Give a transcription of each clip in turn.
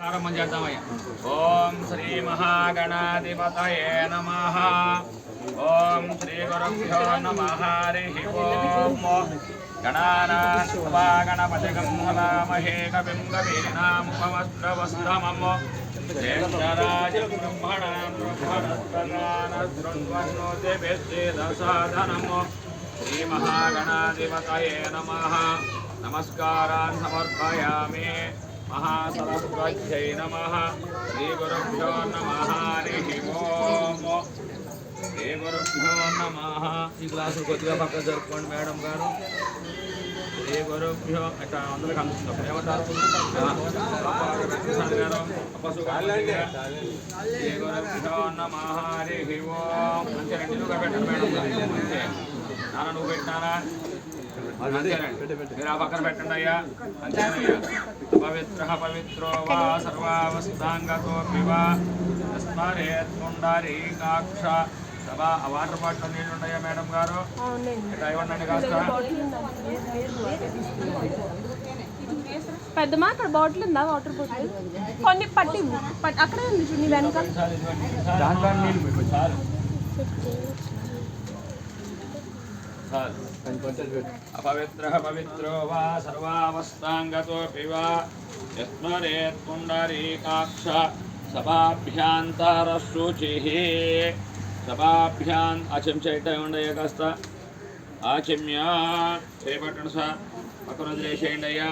ఆరంభం చేద్దామయ్యా. ఓం శ్రీ మహాగణాధిపతయే నమః. ఓం శ్రీ గురుభ్యో నమః. హరి ఓం. గణానాన్వా గణపతిగం హవామహే కవిం కవీనాముపమస్రవస్తమం. జ్యేష్ఠరాజం బ్రహ్మణాం బ్రహ్మణస్పదానశృణ్వన్నోతి వేద్యేదసాదనం. శ్రీ మహాగణాధిపతయే నమః. నమస్కారాన్ సమర్పయామి. महासरस्वत्यै नमः. श्रीगुरुभ्यो नमः. हरिः ओम. श्रीगुरुभ्यो नमः. ఈ గ్లాసులు కొద్దిగా పక్క జరుపుకోండి మేడం గారు. శ్రీగురుభ్యో ఇట్లా అందరికి అందుతుంది. ఏమంటారు? శ్రీగురుభ్యో నమః. హరిः ఓం. మంచి రెండుగా పెట్టండి మేడం గారు. నాన్న నువ్వు పెట్టినారా? మీరు ఆ పక్కన పెట్టండి అయ్యా. అంతేనయ్యా. పవిత్ర పవిత్రో వా సర్వావస్థాంగతోపి వా స్మరేత్ పుండరీకాక్ష. సభా ఆ వాటర్ బాటిల్ నీళ్ళు ఉన్నాయా మేడం గారు? ఇట్లా ఇవ్వండి కాస్త. పెద్దమా అక్కడ బాటిల్ ఉందా? వాటర్ బాటిల్ కొన్ని పట్టి అక్కడే ఉంది చూడండి వెనక. अपवित्र पवित्रो वा सर्वावस्थांगतोऽपि वा यस्मरेत् पुंडरीकाक्ष. सभाभ्यांतरशुचिः. सभाभ्यां आचम्येट ఉండయ్య కాస్త ఆచమ్య చేపట్టండి సార్. పక్కన వదిలేసేయండి అయ్యా.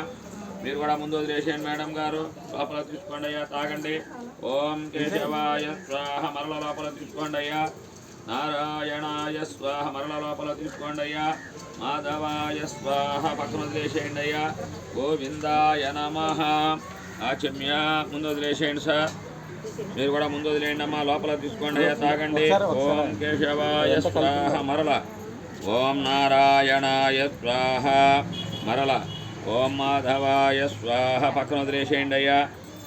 మీరు కూడా ముందు వదిలేసేయండి మేడం గారు. లోపల తీసుకోండి అయ్యా. తాగండి. ఓం కేశవాయ స్వాహ. మరల లోపల తీసుకోండి అయ్యా. నారాయణాయ స్వాహ. మరల లోపల తీసుకోండి అయ్యా. మాధవాయ స్వాహ. పక్కన వదిలేసేయండి అయ్యా. గోవిందాయ నమః. ఆచమ్య ముందు వదిలేసేయండి సార్. మీరు కూడా ముందు వదిలేయండి అమ్మా. లోపల తీసుకోండి అయ్యా. తాగండి. ఓం కేశవాయ స్వాహ. మరల. ఓం నారాయణాయ స్వాహ. మరల. ఓం మాధవాయ స్వాహ. పక్కన వదిలేసేయండి అయ్యా.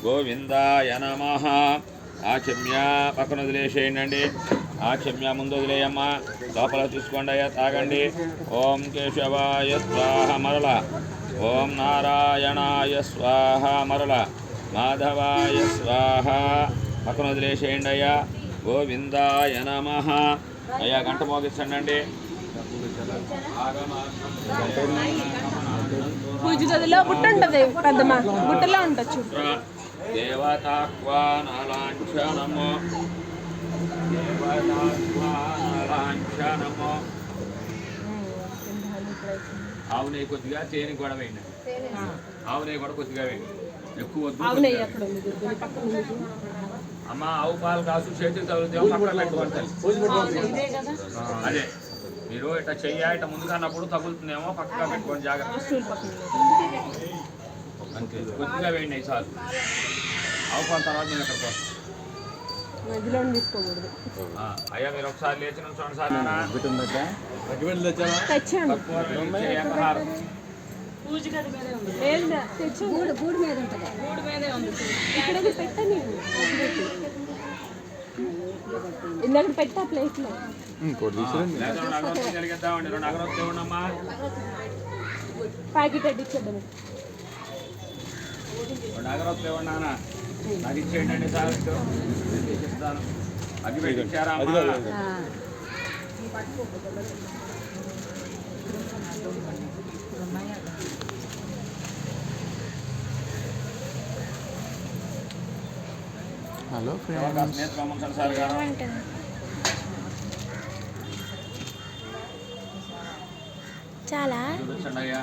గోవిందాయ నమః. ఆచమ్య పక్కన వదిలేసేయండి అండి. ఆచమ్య ముందు వదిలేయమ్మా. లోపల తీసుకోండి అయ్యా. తాగండి. ఓం కేశవాయ స్వాహ. మరల. ఓం నారాయణాయ స్వాహ. మరల. మాధవాయ స్వాహ. పక్కన వదిలేసేయండి అయ్యా. గోవిందాయ నమః. అయ్యా గంట మోగించండి అండి. పూజ గదిలో బుట్ట ఉంటుంది పెద్దమా. బుట్టలో ఉండొచ్చు. దేవతాహ్వానలాంఛనము. దేవతాహ్వానలాంఛనము. ఆవు నెయ్యి కొద్దిగా తేనె కూడా వేయండి. ఆవు నెయ్యి కూడా కొద్దిగా వేయండి. ఎక్కువ వద్దు. అమ్మ ఆవు పాలు కాసు చేతికి తగులుతామో పక్కన పెట్టుకుంటారు. అదే మీరు ఇట్లా చెయ్య ఇట్లా ముందుకన్నప్పుడు తగులుతుందేమో పక్కగా పెట్టుకోండి. జాగ్రత్త. అంతే కొద్దిగా వేయండి చాలు. ఆవు పాలు తర్వాత నేను అక్కడికి వస్తాను. అయ్యా మీరు ఒకసారి లేచి చూడండి సార్. ఇందాక పెట్టా ప్లేట్ లో కలిగిద్దామండి. 2 అగరొత్తులు ఇవ్వండమ్మా. ప్యాకెట్ అడ్డిచ్చేద్దాం. 2 అగరొత్తులు ఇవ్వండి నాన్న. అది ఇచ్చేయండి అండి సార్. ఇస్తాను. అగ్గి పెట్టి ఇచ్చారా? Hello friends. సార్ గారు చాలా చూపించండి అయ్యా.